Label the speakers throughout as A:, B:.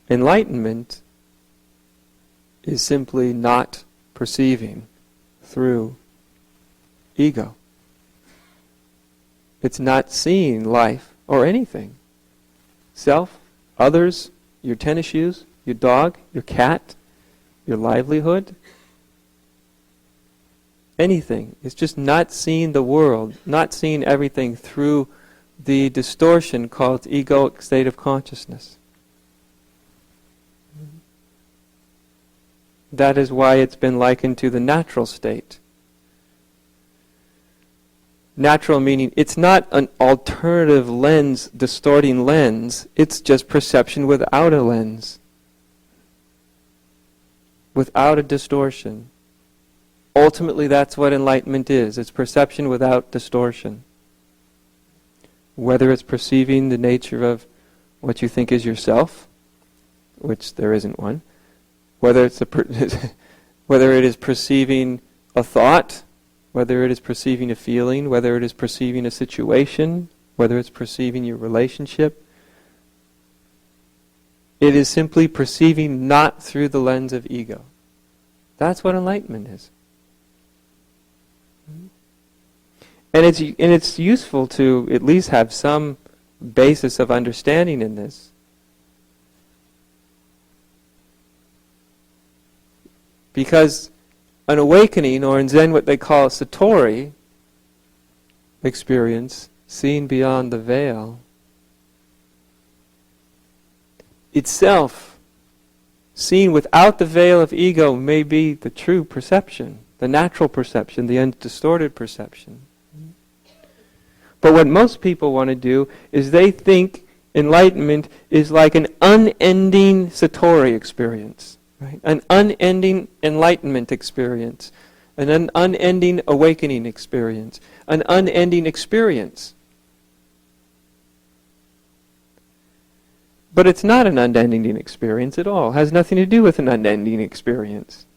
A: Enlightenment is simply not perceiving through ego. It's not seeing life or anything. Self, others, your tennis shoes, your dog, your cat, your livelihood, anything. It's just not seeing the world, not seeing everything through the distortion called egoic state of consciousness. That is why it's been likened to the natural state. Natural meaning it's not an alternative lens, distorting lens, it's just perception without a lens. Without a distortion. Ultimately that's what enlightenment is. It's perception without distortion. Whether it's perceiving the nature of what you think is yourself, which there isn't one, whether it's whether it is perceiving a thought, whether it is perceiving a feeling, whether it is perceiving a situation, whether it's perceiving your relationship, it is simply perceiving not through the lens of ego. That's what enlightenment is. And it's useful to at least have some basis of understanding in this. Because an awakening, or in Zen what they call a satori experience, seeing beyond the veil, itself, seen without the veil of ego, may be the true perception, the natural perception, the undistorted perception. But what most people want to do is they think enlightenment is like an unending satori experience. Right? An unending enlightenment experience, an unending awakening experience, an unending experience. But it's not an unending experience at all. It has nothing to do with an unending experience.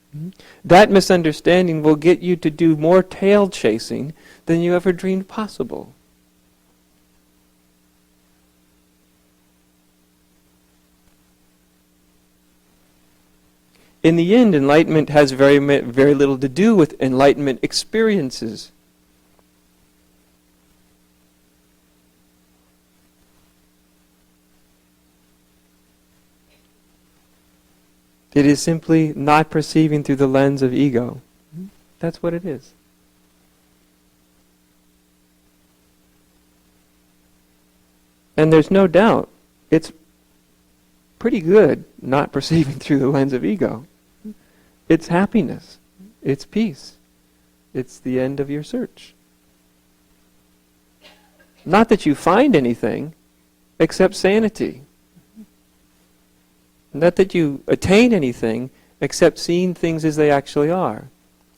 A: That misunderstanding will get you to do more tail chasing than you ever dreamed possible. In the end, enlightenment has very little to do with enlightenment experiences. It is simply not perceiving through the lens of ego. That's what it is. And there's no doubt, it's pretty good not perceiving through the lens of ego. It's happiness. It's peace. It's the end of your search. Not that you find anything except sanity. Not that you attain anything except seeing things as they actually are.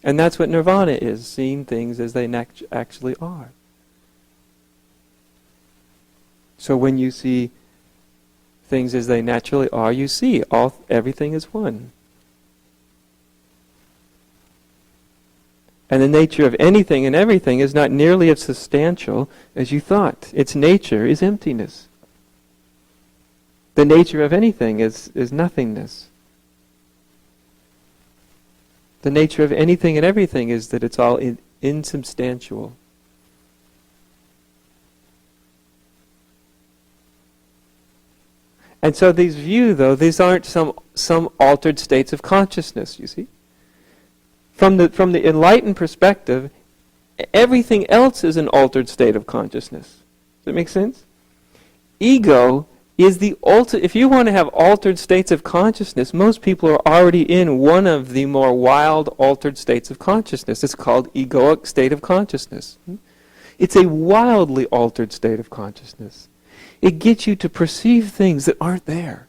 A: And that's what nirvana is, seeing things as they actually are. So when you see things as they naturally are, you see everything is one. And the nature of anything and everything is not nearly as substantial as you thought. Its nature is emptiness. The nature of anything is nothingness. The nature of anything and everything is that it's all insubstantial. And so these aren't some altered states of consciousness, you see. From the enlightened perspective, everything else is an altered state of consciousness. Does that make sense? Ego is the if you want to have altered states of consciousness, most people are already in one of the more wild altered states of consciousness. It's called egoic state of consciousness. It's a wildly altered state of consciousness. It gets you to perceive things that aren't there.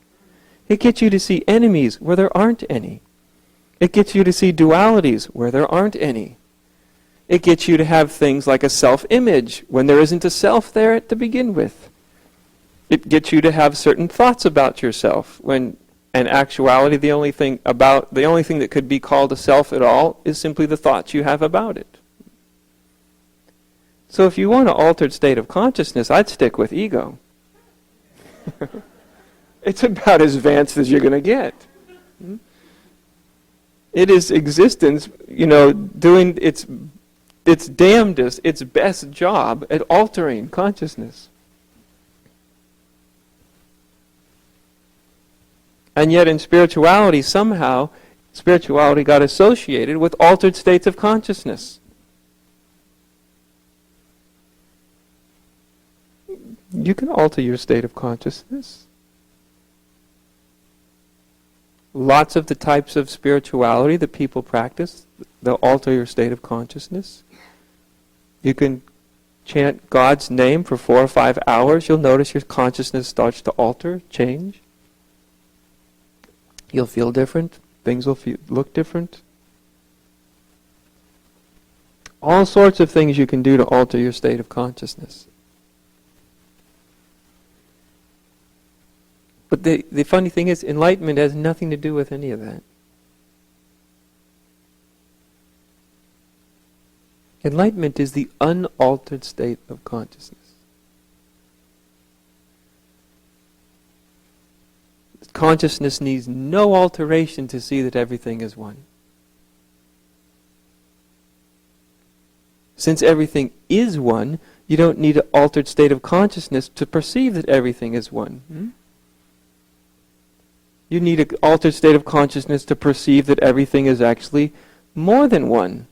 A: It gets you to see enemies where there aren't any. It gets you to see dualities where there aren't any. It gets you to have things like a self-image when there isn't a self there to begin with. It gets you to have certain thoughts about yourself when in actuality the only thing that could be called a self at all is simply the thoughts you have about it. So if you want an altered state of consciousness, I'd stick with ego. It's about as advanced as you're going to get. It is existence, doing its damnedest, its best job at altering consciousness. And yet in spirituality, somehow, spirituality got associated with altered states of consciousness. You can alter your state of consciousness. Lots of the types of spirituality that people practice, they'll alter your state of consciousness. You can chant God's name for 4 or 5 hours. You'll notice your consciousness starts to alter, change. You'll feel different. Things will look different. All sorts of things you can do to alter your state of consciousness. But the funny thing is, enlightenment has nothing to do with any of that. Enlightenment is the unaltered state of consciousness. Consciousness needs no alteration to see that everything is one. Since everything is one, you don't need an altered state of consciousness to perceive that everything is one. You need an altered state of consciousness to perceive that everything is actually more than one.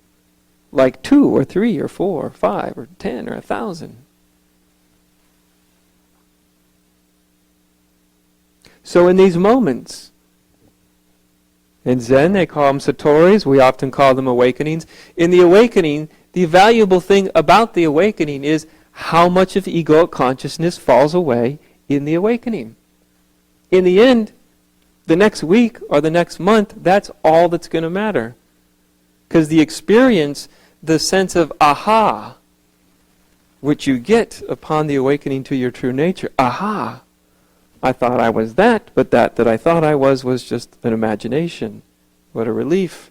A: Like 2 or 3 or 4 or 5 or 10 or 1,000. So in these moments, in Zen they call them satori's, we often call them awakenings. In the awakening, the valuable thing about the awakening is how much of egoic consciousness falls away in the awakening. In the end, the next week or the next month, that's all that's going to matter. Because the experience, the sense of aha, which you get upon the awakening to your true nature, aha, I thought I was that, but that I thought I was just an imagination. What a relief.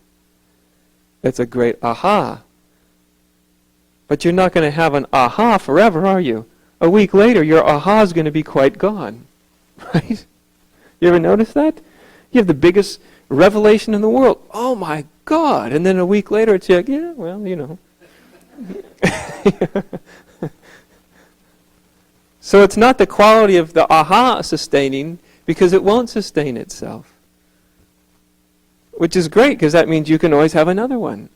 A: It's a great aha. But you're not going to have an aha forever, are you? A week later, your aha is going to be quite gone. Right? You ever notice that? You have the biggest revelation in the world. Oh my God! And then a week later, it's like, yeah, well, So it's not the quality of the aha sustaining, because it won't sustain itself. Which is great, because that means you can always have another one.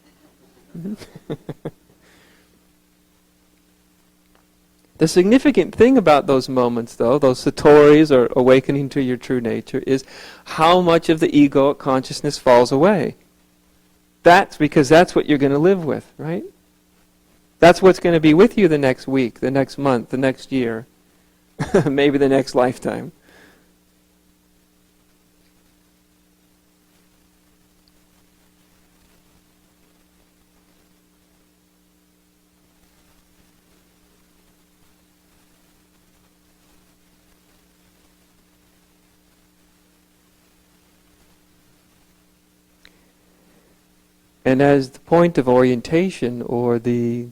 A: The significant thing about those moments, though, those satori's or awakening to your true nature, is how much of the egoic consciousness falls away. That's because that's what you're going to live with, right? That's what's going to be with you the next week, the next month, the next year, maybe the next lifetime. And as the point of orientation, or the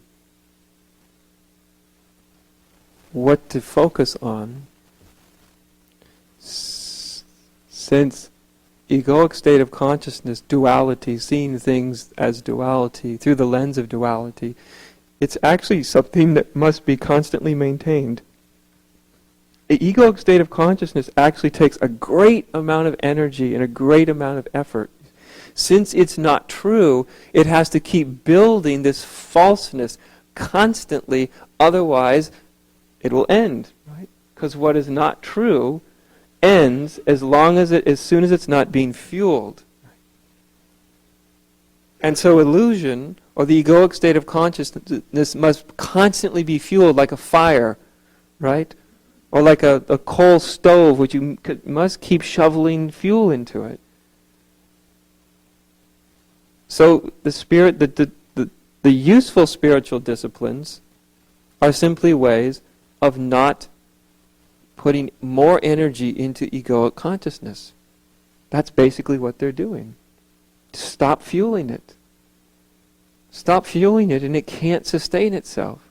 A: what to focus on, since egoic state of consciousness, duality, seeing things as duality, through the lens of duality, it's actually something that must be constantly maintained. The egoic state of consciousness actually takes a great amount of energy and a great amount of effort. Since it's not true, it has to keep building this falseness constantly, otherwise it will end, right? Because what is not true ends as soon as it's not being fueled. And so illusion, or the egoic state of consciousness, must constantly be fueled like a fire, right? Or like a coal stove, which you must keep shoveling fuel into it. So the useful spiritual disciplines are simply ways of not putting more energy into egoic consciousness. That's basically what they're doing. Stop fueling it. Stop fueling it, and it can't sustain itself.